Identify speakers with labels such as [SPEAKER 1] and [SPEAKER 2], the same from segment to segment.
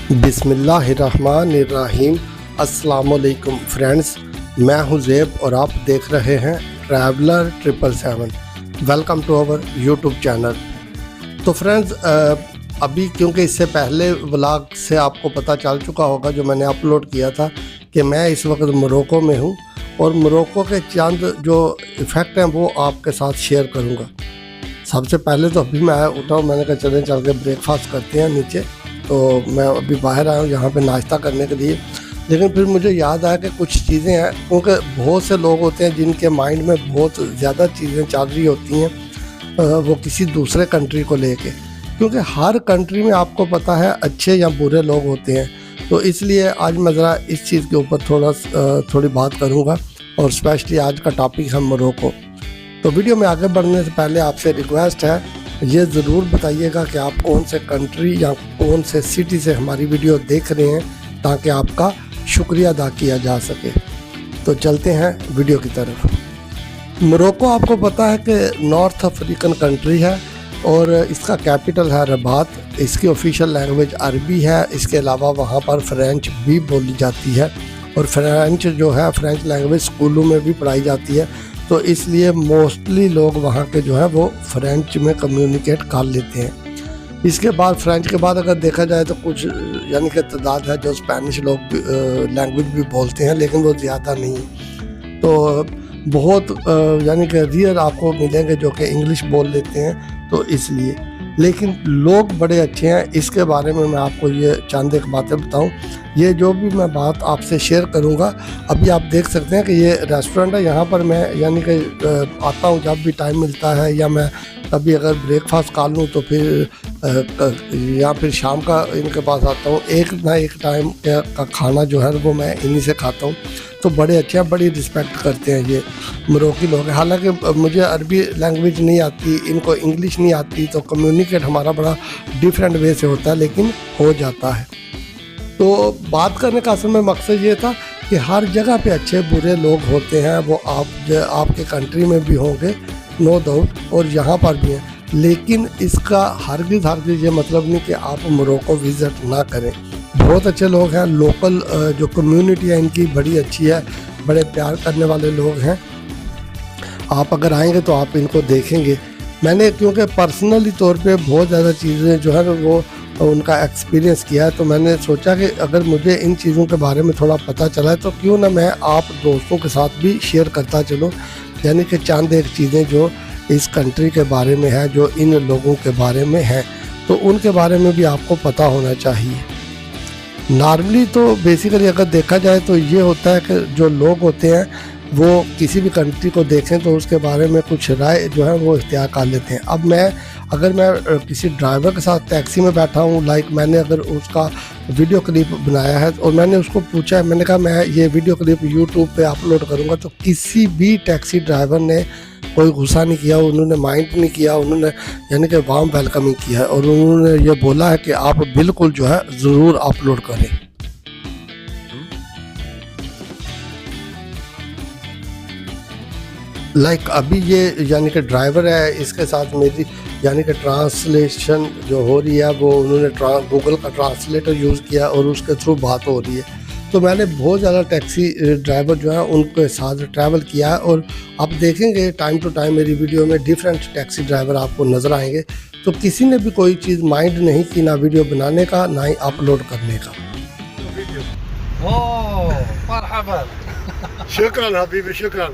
[SPEAKER 1] बिस्मिल्लाहिर्रहमानिर्रहीम। अस्सलाम वालेकुम फ्रेंड्स, मैं हूं ज़ेब और आप देख रहे हैं traveller 777। Welcome to our YouTube channel. तो फ्रेंड्स, अभी क्योंकि इससे पहले व्लॉग से आपको पता चल चुका होगा जो मैंने अपलोड किया था कि मैं इस वक्त मोरक्को में हूं और मोरक्को के चंद जो इफ़ेक्ट हैं वो आपके साथ शेयर करूंगा। सबसे पहले तो अभी मैं उठा हूँ, मैंने कहा चल के ब्रेकफास्ट करते हैं नीचे। तो मैं अभी बाहर आया हूँ यहाँ पे नाश्ता करने के लिए, लेकिन फिर मुझे याद आया कि कुछ चीज़ें हैं, क्योंकि बहुत से लोग होते हैं जिनके माइंड में बहुत ज़्यादा चीज़ें चल रही होती हैं वो किसी दूसरे कंट्री को लेके, क्योंकि हर कंट्री में आपको पता है अच्छे या बुरे लोग होते हैं। तो इसलिए आज मैं ज़रा इस चीज़ के ऊपर थोड़ी बात करूँगा और स्पेशली आज का टॉपिक है मोरक्को। तो वीडियो में आगे बढ़ने से पहले आपसे रिक्वेस्ट है, ये ज़रूर बताइएगा कि आप कौन से कंट्री या कौन से सिटी से हमारी वीडियो देख रहे हैं, ताकि आपका शुक्रिया अदा किया जा सके। तो चलते हैं वीडियो की तरफ। मोरक्को आपको पता है कि नॉर्थ अफ्रीकन कंट्री है और इसका कैपिटल है रबात। इसकी ऑफिशियल लैंग्वेज अरबी है। इसके अलावा वहाँ पर फ़्रेंच भी बोली जाती है और फ्रेंच जो है फ्रेंच लैंग्वेज स्कूलों में भी पढ़ाई जाती है। तो इसलिए मोस्टली लोग वहाँ के जो है वो फ्रेंच में कम्युनिकेट कर लेते हैं। इसके बाद फ्रेंच के बाद अगर देखा जाए तो कुछ यानी कि तादाद है जो स्पेनिश लोग लैंग्वेज भी बोलते हैं, लेकिन वो ज़्यादा नहीं। तो बहुत यानी कि रियर आपको मिलेंगे जो कि इंग्लिश बोल लेते हैं। तो इसलिए, लेकिन लोग बड़े अच्छे हैं। इसके बारे में मैं आपको ये चंद एक बातें बताऊं। ये जो भी मैं बात आपसे शेयर करूंगा, अभी आप देख सकते हैं कि ये रेस्टोरेंट है। यहाँ पर मैं यानी कि आता हूँ जब भी टाइम मिलता है, या मैं कभी अगर ब्रेकफास्ट खा लूँ तो फिर या फिर शाम का इनके पास आता हूँ। एक ना एक टाइम का खाना जो है वो मैं इन्हीं से खाता हूँ। तो बड़े अच्छे हैं, बड़ी रिस्पेक्ट करते हैं ये मोरक्की लोग। हालांकि मुझे अरबी लैंग्वेज नहीं आती, इनको इंग्लिश नहीं आती, तो कम्युनिकेट हमारा बड़ा डिफरेंट वे से होता है, लेकिन हो जाता है। तो बात करने का असल में मकसद ये था कि हर जगह पे अच्छे बुरे लोग होते हैं। वो आपके कंट्री में भी होंगे, नो डाउट, और यहाँ पर भी हैं। लेकिन इसका हरगिज़ ये मतलब नहीं कि आप मोरक्को विज़िट ना करें। बहुत अच्छे लोग हैं। लोकल जो कम्युनिटी है इनकी बड़ी अच्छी है, बड़े प्यार करने वाले लोग हैं। आप अगर आएंगे तो आप इनको देखेंगे। मैंने क्योंकि पर्सनली तौर पे बहुत ज़्यादा चीज़ें जो है वो उनका एक्सपीरियंस किया है, तो मैंने सोचा कि अगर मुझे इन चीज़ों के बारे में थोड़ा पता चला है तो क्यों ना मैं आप दोस्तों के साथ भी शेयर करता चलूँ। यानी कि चंद एक चीज़ें जो इस कंट्री के बारे में है, जो इन लोगों के बारे में है, तो उनके बारे में भी आपको पता होना चाहिए। नॉर्मली तो बेसिकली अगर देखा जाए तो ये होता है कि जो लोग होते हैं वो किसी भी कंट्री को देखें तो उसके बारे में कुछ राय जो है वो इख्तियार कर लेते हैं। अब अगर मैं किसी ड्राइवर के साथ टैक्सी में बैठा हूँ, लाइक मैंने अगर उसका वीडियो क्लिप बनाया है और मैंने उसको पूछा है, मैंने कहा मैं ये वीडियो क्लिप यूट्यूब पे अपलोड करूँगा, तो किसी भी टैक्सी ड्राइवर ने कोई गुस्सा नहीं किया, उन्होंने माइंड नहीं किया, उन्होंने यानी कि वार्म वेलकमिंग किया है और उन्होंने ये बोला है कि आप बिल्कुल जो है ज़रूर अपलोड करें। लाइक अभी ये यानी कि ड्राइवर है, इसके साथ मेरी यानी कि ट्रांसलेशन जो हो रही है वो उन्होंने गूगल का ट्रांसलेटर यूज़ किया और उसके थ्रू बात हो रही है। तो मैंने बहुत ज़्यादा टैक्सी ड्राइवर जो है उनके साथ ट्रैवल किया है और आप देखेंगे टाइम टू टाइम मेरी वीडियो में डिफरेंट टैक्सी ड्राइवर आपको नज़र आएंगे। तो किसी ने भी कोई चीज़ माइंड नहीं की, ना वीडियो बनाने का ना ही अपलोड करने का।
[SPEAKER 2] शुक्रान Habibi, शुक्रान।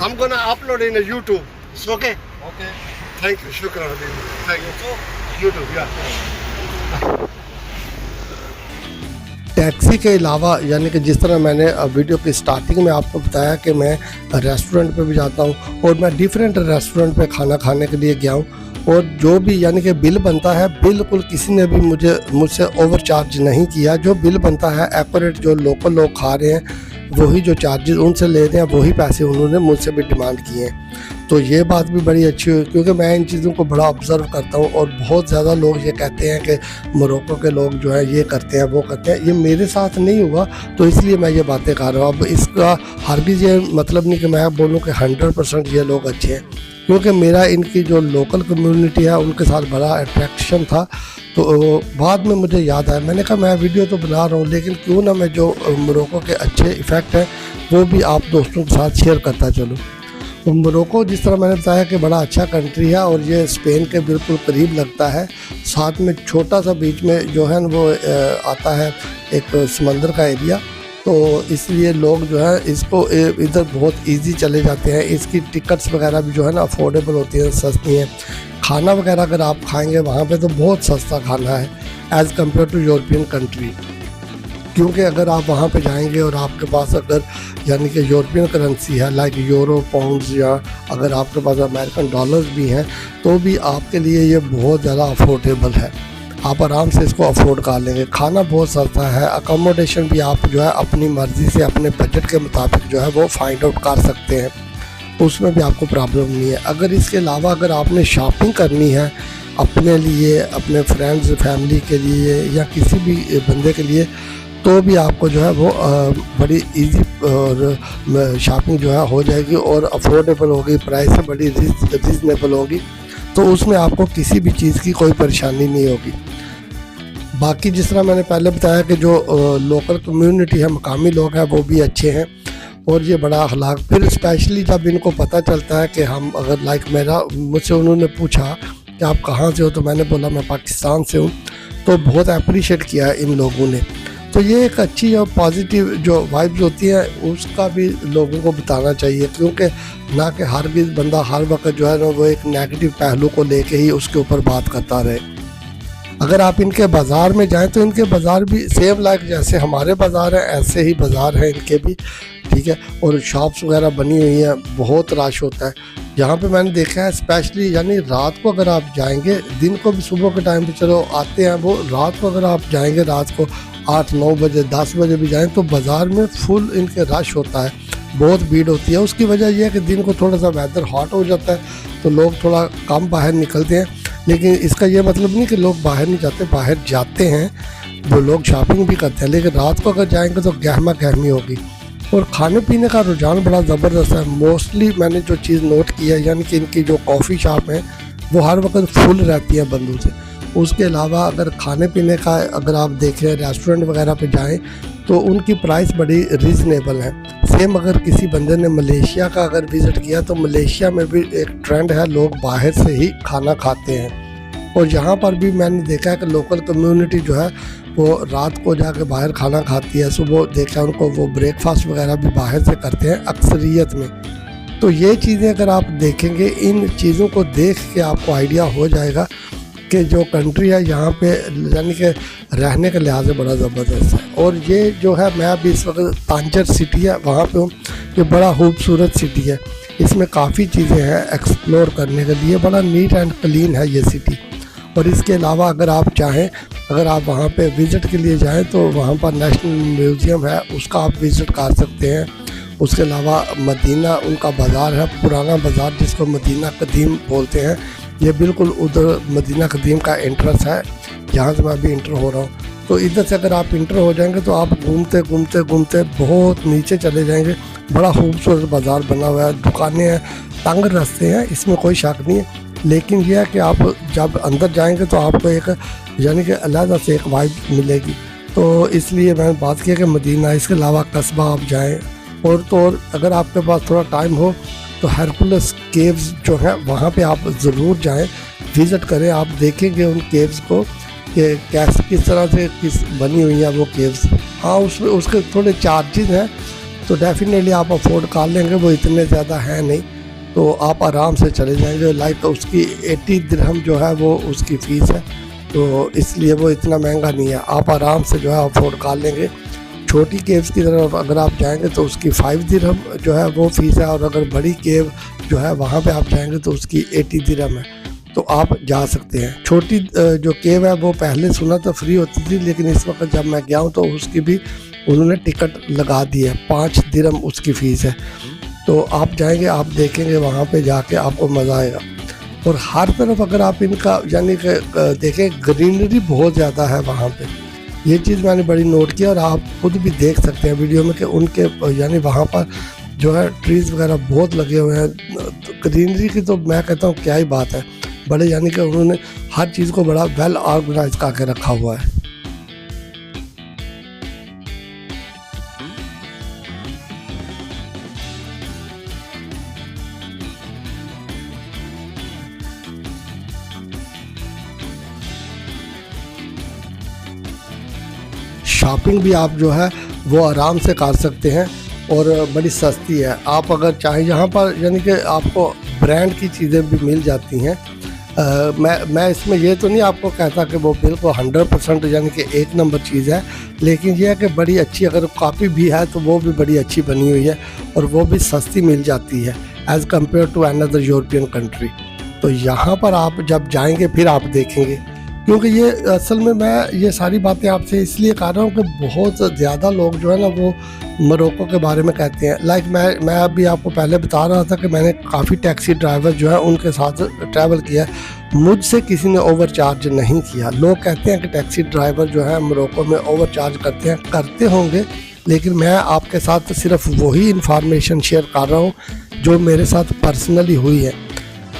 [SPEAKER 2] I'm gonna upload in a YouTube. It's okay?
[SPEAKER 3] Okay.
[SPEAKER 2] Thank you, शुक्रान हबीबी. Thank you. YouTube, yeah.
[SPEAKER 1] Taxi के अलावा यानी कि जिस तरह मैंने वीडियो की स्टार्टिंग में आपको बताया कि मैं रेस्टोरेंट पे भी जाता हूँ और मैं डिफरेंट रेस्टोरेंट पे खाना खाने के लिए गया हूँ, और जो भी यानी कि बिल बनता है बिल्कुल किसी ने भी मुझसे ओवर चार्ज नहीं किया। जो बिल बनता है एक्यूरेट, जो लोकल लोग खा रहे हैं वही जो चार्जेस उनसे ले रहे हैं वही पैसे उन्होंने मुझसे भी डिमांड किए हैं। तो ये बात भी बड़ी अच्छी हुई, क्योंकि मैं इन चीज़ों को बड़ा ऑब्ज़र्व करता हूँ और बहुत ज़्यादा लोग ये कहते हैं कि मोरक्को के लोग जो है ये करते हैं वो करते हैं। ये मेरे साथ नहीं हुआ, तो इसलिए मैं ये बातें कर रहा हूँ। अब इसका हरगिज़ ये मतलब नहीं कि मैं बोलूँ कि 100% ये लोग अच्छे हैं, क्योंकि मेरा इनकी जो लोकल कम्युनिटी है उनके साथ बड़ा अट्रैक्शन था। तो बाद में मुझे याद आया, मैंने कहा मैं वीडियो तो बना रहा हूँ, लेकिन क्यों ना मैं जो मोरक्को के अच्छे इफ़ेक्ट हैं वो भी आप दोस्तों के साथ शेयर करता चलूँ। तो मोरक्को जिस तरह मैंने बताया कि बड़ा अच्छा कंट्री है और ये स्पेन के बिल्कुल करीब लगता है। साथ में छोटा सा बीच में जो है वो आता है एक समंदर का एरिया, तो इसलिए लोग जो है इसको इधर बहुत इजी चले जाते हैं। इसकी टिकट्स वगैरह भी जो है ना अफोर्डेबल होती हैं, सस्ती हैं। खाना वगैरह अगर आप खाएंगे वहाँ पे तो बहुत सस्ता खाना है as compare to European country, क्योंकि अगर आप वहाँ पे जाएंगे और आपके पास अगर यानी कि यूरोपियन करेंसी है लाइक यूरो, पाउंड्स, या अगर आपके पास अमेरिकन डॉलर्स भी हैं तो भी आपके लिए ये बहुत ज़्यादा अफोर्डेबल है। आप आराम से इसको अफोर्ड कर लेंगे। खाना बहुत सस्ता है, अकोमोडेशन भी आप जो है अपनी मर्ज़ी से अपने बजट के मुताबिक जो है वो फाइंड आउट कर सकते हैं, उसमें भी आपको प्रॉब्लम नहीं है। अगर इसके अलावा अगर आपने शॉपिंग करनी है अपने लिए, अपने फ्रेंड्स फैमिली के लिए या किसी भी बंदे के लिए, तो भी आपको जो है वो बड़ी इजी और शॉपिंग जो है हो जाएगी और अफोर्डेबल होगी, प्राइस से बड़ी रीज़नेबल होगी, तो उसमें आपको किसी भी चीज़ की कोई परेशानी नहीं होगी। बाकी जिस तरह मैंने पहले बताया कि जो लोकल कम्युनिटी है, मकामी लोग हैं, वो भी अच्छे हैं और ये बड़ा अखलाक। फिर स्पेशली जब इनको पता चलता है कि हम अगर लाइक मुझसे उन्होंने पूछा कि आप कहाँ से हो, तो मैंने बोला मैं पाकिस्तान से हूँ, तो बहुत अप्रिशिएट किया इन लोगों ने। तो ये एक अच्छी और पॉजिटिव जो वाइब्स होती है उसका भी लोगों को बताना चाहिए, क्योंकि ना कि हर भी बंदा हर वक्त जो है ना वो एक नेगेटिव पहलू को लेके ही उसके ऊपर बात करता रहे। अगर आप इनके बाज़ार में जाएं तो इनके बाज़ार भी सेम लाइक जैसे हमारे बाज़ार हैं ऐसे ही बाज़ार हैं इनके भी, ठीक है। और शॉप्स वगैरह बनी हुई हैं, बहुत रश होता है यहाँ पे। मैंने देखा है स्पेशली यानी रात को अगर आप जाएंगे, दिन को भी सुबह के टाइम पे चलो आते हैं वो, रात को अगर आप जाएंगे रात को 8-9 बजे 10 बजे भी जाएं तो बाज़ार में फुल इनके रश होता है, बहुत भीड़ होती है। उसकी वजह यह है कि दिन को थोड़ा सा वेदर हॉट हो जाता है तो लोग थोड़ा कम बाहर निकलते हैं, लेकिन इसका ये मतलब नहीं कि लोग बाहर नहीं जाते, बाहर जाते हैं वो लोग, शॉपिंग भी करते हैं, लेकिन रात को अगर जाएंगे तो गहमा गहमी होगी। और खाने पीने का रुझान बड़ा ज़बरदस्त है। मोस्टली मैंने जो चीज़ नोट की है यानी कि इनकी जो कॉफ़ी शॉप है वो हर वक्त फुल रहती है बंदों से। उसके अलावा अगर खाने पीने का अगर आप देखें रेस्टोरेंट वगैरह पे जाएं तो उनकी प्राइस बड़ी रीज़नेबल है। सेम अगर किसी बंदे ने मलेशिया का अगर विज़िट किया तो मलेशिया में भी एक ट्रेंड है, लोग बाहर से ही खाना खाते हैं। और यहाँ पर भी मैंने देखा है कि लोकल कम्युनिटी जो है वो रात को जाके बाहर खाना खाती है, सुबह देखा है उनको वो ब्रेकफास्ट वगैरह भी बाहर से करते हैं अक्सरियत में। तो ये चीज़ें अगर आप देखेंगे, इन चीज़ों को देख के आपको आइडिया हो जाएगा कि जो कंट्री है यहाँ पे यानी कि रहने के लिहाज से बड़ा ज़बरदस्त है। और ये जो है मैं अभी इस वक्त तांजर सिटी है वहाँ पे हूँ, ये बड़ा खूबसूरत सिटी है, इसमें काफ़ी चीज़ें हैं एक्सप्लोर करने के लिए, बड़ा नीट एंड क्लीन है ये सिटी। और इसके अलावा अगर आप चाहें, अगर आप वहाँ पे विज़िट के लिए जाएं तो वहाँ पर नेशनल म्यूज़ियम है, उसका आप विज़िट कर सकते हैं। उसके अलावा मदीना उनका बाज़ार है, पुराना बाज़ार जिसको मदीना कदीम बोलते हैं, ये बिल्कुल उधर मदीना कदीम का एंट्रेंस है, जहाँ से मैं अभी इंटर हो रहा हूँ। तो इधर से अगर आप इंटर हो जाएंगे तो आप घूमते घूमते घूमते बहुत नीचे चले जाएंगे। बड़ा खूबसूरत बाज़ार बना हुआ है, दुकानें हैं, तंग रास्ते हैं, इसमें कोई शक नहीं है। लेकिन यह है कि आप जब अंदर जाएंगे तो आपको एक यानी कि अलग से एक वाइब मिलेगी। तो इसलिए मैंने बात की कि मदीना, इसके अलावा कस्बा आप जाएं। और तो और अगर आपके पास थोड़ा टाइम हो तो हेरकुलस केव्स जो है वहाँ पे आप ज़रूर जाएं, विज़िट करें। आप देखेंगे उन केव्स को कि कैसे किस तरह से बनी हुई हैं वो केव्स। हाँ, उसमें उसके थोड़े चार्जेस हैं, तो डेफिनेटली आप अफोर्ड कर लेंगे, वो इतने ज़्यादा है नहीं, तो आप आराम से चले जाएंगे। लाइक उसकी 80 दिरहम जो है वो उसकी फ़ीस है, तो इसलिए वो इतना महंगा नहीं है, आप आराम से जो है अफोर्ड कर लेंगे। छोटी केव्स की तरफ अगर आप जाएंगे तो उसकी 5 दिरहम जो है वो फ़ीस है, और अगर बड़ी केव जो है वहाँ पे आप जाएंगे तो उसकी 80 दिरहम है, तो आप जा सकते हैं। छोटी जो केव है वो पहले सुना तो फ्री होती थी, लेकिन इस वक्त जब मैं गया हूँ तो उसकी भी उन्होंने टिकट लगा दी है, 5 दिरहम उसकी फ़ीस है। तो आप जाएंगे, आप देखेंगे, वहाँ पे जाके आपको मज़ा आएगा। और हर तरफ अगर आप इनका यानी कि देखें, ग्रीनरी बहुत ज़्यादा है वहाँ पे। ये चीज़ मैंने बड़ी नोट की और आप खुद भी देख सकते हैं वीडियो में कि उनके यानी वहाँ पर जो है ट्रीज़ वगैरह बहुत लगे हुए हैं। ग्रीनरी की तो मैं कहता हूँ क्या ही बात है, बड़े यानी कि उन्होंने हर चीज़ को बड़ा वेल ऑर्गेनाइज करके रखा हुआ है। शॉपिंग भी आप जो है वो आराम से कर सकते हैं और बड़ी सस्ती है। आप अगर चाहें यहाँ पर यानी कि आपको ब्रांड की चीज़ें भी मिल जाती हैं। मैं इसमें ये तो नहीं आपको कहता कि वो बिल्कुल 100% यानी कि एक नंबर चीज़ है, लेकिन यह है कि बड़ी अच्छी अगर कॉपी भी है तो वो भी बड़ी अच्छी बनी हुई है और वो भी सस्ती मिल जाती है as compare to another European country. तो यहाँ पर आप जब जाएंगे फिर आप देखेंगे, क्योंकि ये असल में मैं ये सारी बातें आपसे इसलिए कर रहा हूँ कि बहुत ज़्यादा लोग जो है ना वो मोरक्को के बारे में कहते हैं। लाइक मैं अभी आपको पहले बता रहा था कि मैंने काफ़ी टैक्सी ड्राइवर जो है उनके साथ ट्रैवल किया, मुझसे किसी ने ओवर चार्ज नहीं किया। लोग कहते हैं कि टैक्सी ड्राइवर जो है मोरक्को में ओवर चार्ज करते होंगे, लेकिन मैं आपके साथ सिर्फ वही इन्फॉर्मेशन शेयर कर रहा हूँ जो मेरे साथ पर्सनली हुई है।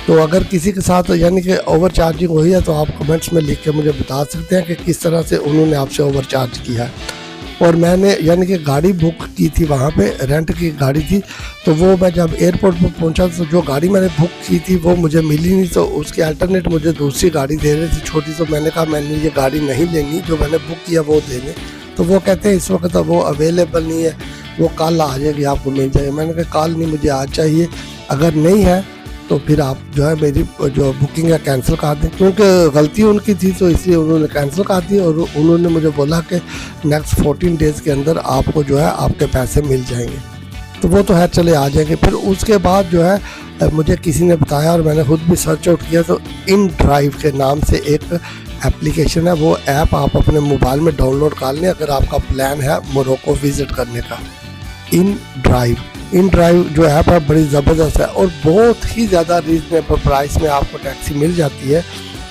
[SPEAKER 1] तो अगर किसी के साथ यानी कि ओवर चार्जिंग हुई है तो आप कमेंट्स में लिख के मुझे बता सकते हैं कि किस तरह से उन्होंने आपसे ओवर चार्ज किया है। और मैंने यानी कि गाड़ी बुक की थी, वहाँ पे रेंट की गाड़ी थी, तो वो मैं जब एयरपोर्ट पर पहुँचा तो जो गाड़ी मैंने बुक की थी वो मुझे मिली नहीं, तो उसकी अल्टरनेट मुझे दूसरी गाड़ी दे रही थी छोटी। तो मैंने कहा मैंने ये गाड़ी नहीं लेनी, जो मैंने बुक किया वो दे दें। तो वो कहते हैं इस वक्त वो अवेलेबल नहीं है, वो कल आ जाएगी, आपको मिल जाएगी। मैंने कहा कल नहीं, मुझे आज चाहिए, अगर नहीं है तो फिर आप जो है मेरी जो बुकिंग है कैंसिल कर दें। क्योंकि गलती उनकी थी तो इसलिए उन्होंने कैंसिल कर दी और उन्होंने मुझे बोला कि नेक्स्ट 14 डेज़ के अंदर आपको जो है आपके पैसे मिल जाएंगे। तो वो तो है चले आ जाएंगे। फिर उसके बाद जो है मुझे किसी ने बताया और मैंने खुद भी सर्च आउट किया, तो इन ड्राइव के नाम से एक एप्लीकेशन है, वो ऐप आप अपने मोबाइल में डाउनलोड कर लें अगर आपका प्लान है मोरक्को विज़िट करने का। इन ड्राइव जो ऐप है बड़ी ज़बरदस्त है और बहुत ही ज़्यादा रीजनेबल प्राइस में आपको टैक्सी मिल जाती है।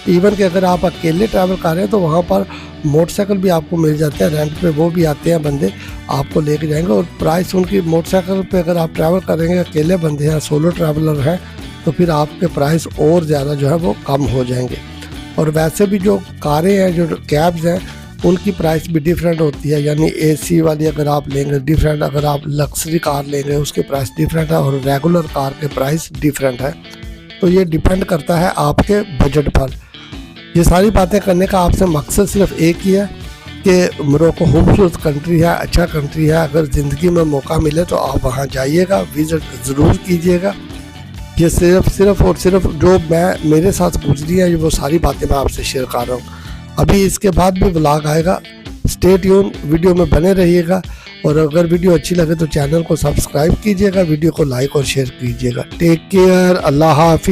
[SPEAKER 1] इवन कि अगर आप अकेले ट्रैवल कर रहे हैं तो वहाँ पर मोटरसाइकिल भी आपको मिल जाते हैं रेंट पे, वो भी आते हैं बंदे आपको लेके जाएंगे। और प्राइस उनकी मोटरसाइकिल पे अगर आप ट्रैवल करेंगे, अकेले बंदे हैं, सोलो ट्रैवलर हैं, तो फिर आपके प्राइस और ज़्यादा जो है वो कम हो जाएंगे। और वैसे भी जो कारें हैं, जो कैब्स हैं, उनकी प्राइस भी डिफरेंट होती है। यानी एसी वाली अगर आप लेंगे डिफरेंट, अगर आप लग्जरी कार लेंगे उसके प्राइस डिफरेंट है और रेगुलर कार के प्राइस डिफरेंट है। तो ये डिपेंड करता है आपके बजट पर। ये सारी बातें करने का आपसे मकसद सिर्फ एक ही है कि मोरक्को खूबसूरत कंट्री है, अच्छा कंट्री है। अगर ज़िंदगी में मौका मिले तो आप वहाँ जाइएगा, विज़िट ज़रूर कीजिएगा। ये सिर्फ और सिर्फ जो मेरे साथ गुजरी है, वो सारी बातें मैं आपसे शेयर कर रहा हूँ। अभी इसके बाद भी व्लॉग आएगा, स्टे ट्यून, वीडियो में बने रहिएगा। और अगर वीडियो अच्छी लगे तो चैनल को सब्सक्राइब कीजिएगा, वीडियो को लाइक और शेयर कीजिएगा। टेक केयर, अल्लाह हाफिज़।